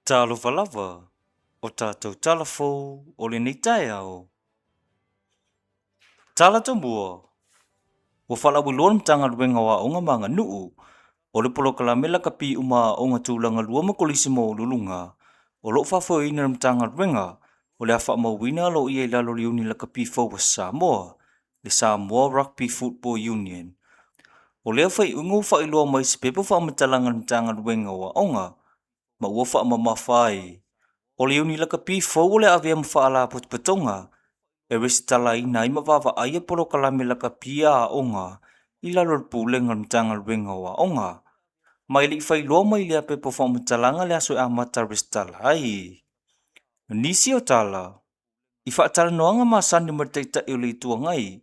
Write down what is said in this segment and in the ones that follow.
Talo falava, o tātou talafo o le nei tae au. Tala tambua, o whalawi lona mtanga ruenga wa onga manga nuu, o le polo kalamela kapi uma onga tūlanga lua makolisimo lulunga, o lo fafo ina mtanga ruenga, o le afa mawina lo ia lalo liuni la kapi fau Samoa, le Samoa Rugby Football Union. O lea fai ungu fai loa mai se pepo wha matalanga mtanga ruenga wa onga, ma ua wha mamawhai. O le uni laka pi fau le awea mwhaala putpatonga, e resi tala ina ima wawa aia polo kalame laka pia a onga, i lalo pulenga mtanga ruenga wa onga. Mai li fai loa mai lea pepo wha matalanga le aso e amata resi tala ai. Nisi o tala, i wha tala noanga ma sani martaita e le tua ngai,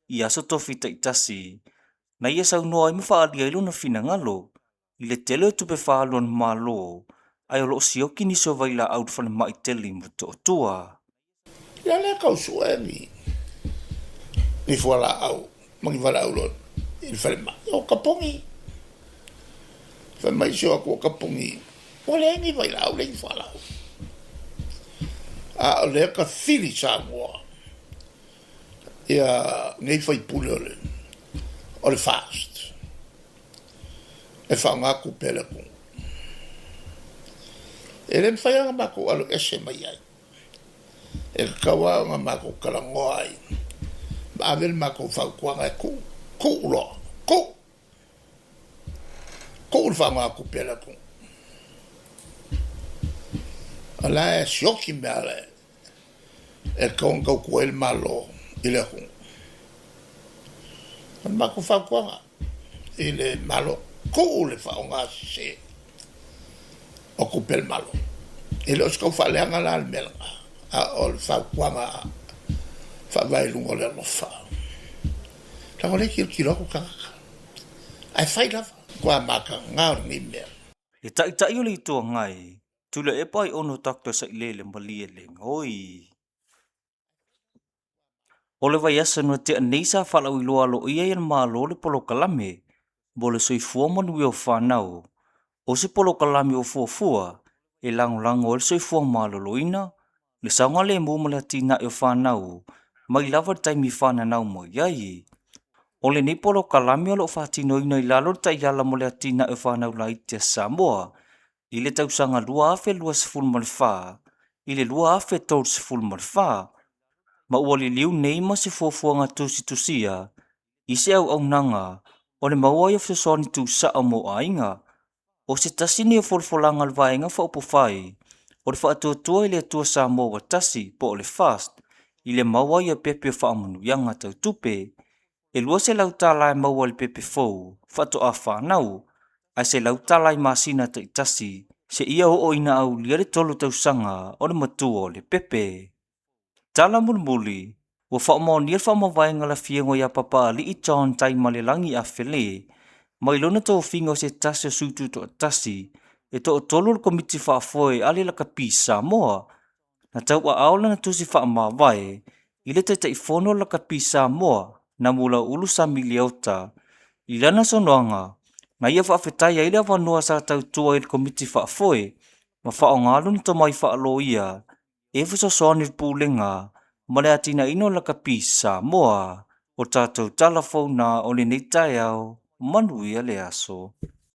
i aso tofi taitasi, na ia sau noa ima wha alia ilo na fina ngalo, i le tele tupe wha aluan malo, ai o loo sioki ni so vaila au whane mai teli mo to tua. Ia lea kau sua e ni fuala au, mangi wala au lon, i whare mai, o kapongi. Whare mai sio aku o kapongi, o lea ni vaila au le i fuala au. A o lea ka whiri sa mua, ia ngei whai pule o le fast. E whaangaku pele kong. E le mwhaianga mako alu ese mai ai. E kawa nga mako kalangoa ai. Ma avel mako whaukuanga e ku uloa. Ku ulwhanga aku pele kong. Ala e sioki mea le. E kawan kau kuel malo i le kong. An mako whaukuanga. I le malo. Ku le whaonga se. O kupel malo. E le oskau whaleanga la al melanga. A o le whaukuanga whawailungo le lofa. Tango le kiroko kakaka. Ai whai lawa. Kua maka ngāo ni mea. E tai o le itua ngai, tula e pai ono takta sa ilele malie le ngoi. O le vai asa no te aneisa whalau i loa lo ia ian maa lo le polo kalame, bo le soi fua manu i o whanau. O se polo kalame o fuafua, e lango o le soi fua maa loloina, le saunga le mumala tina i o whanau, mai lava taimi whananau mo iai. O le ni polo kalame o lo whatino ina i lalo tai ala mo le atina i o whanau la itia Samoa, i le tausanga lua afe lua sifuru malwha, i le lua afe tau sifuru malwha, ma ua li liu nei ma se fuafuanga tusia, i se au nanga, o le maua i afsosoni tu saa mo ainga, o se tasini o folfolanga alwaenga fa upo fai, o le whaatuatua i le atua Samoa wa tasi po o le fast, i le maua i a pepe o whaamanu yanga tau tupe, e lua se lau tālai maua le pepe fau, whato a whanau, ai se lau tālai masina ta itasi, se ia o ina au liare tolu tau sanga o le matua o le pepe. Tala mulmuli, wa whaamoni al whaamawaenga la fiengo ia papa li i John tai malelangi a whele, mai lona tō whinga o se tasi o sutu to tasi, e tō tolu le komiti whaafoe ali la kapi Samoa, na tau a aola na tusi whaamawae, i le tai whono la kapi Samoa, na mula ulu sa miliauta, i lana sonoanga, na ia whaafetai a ila wanoa sa tau tua i le komiti whaafoe, ma whaongalu ni to mai whaalo ia, e whasosoni pūlenga, ma le atina ino la kapi Samoa, o tātou talafona o le nei tai au, manuia le aso.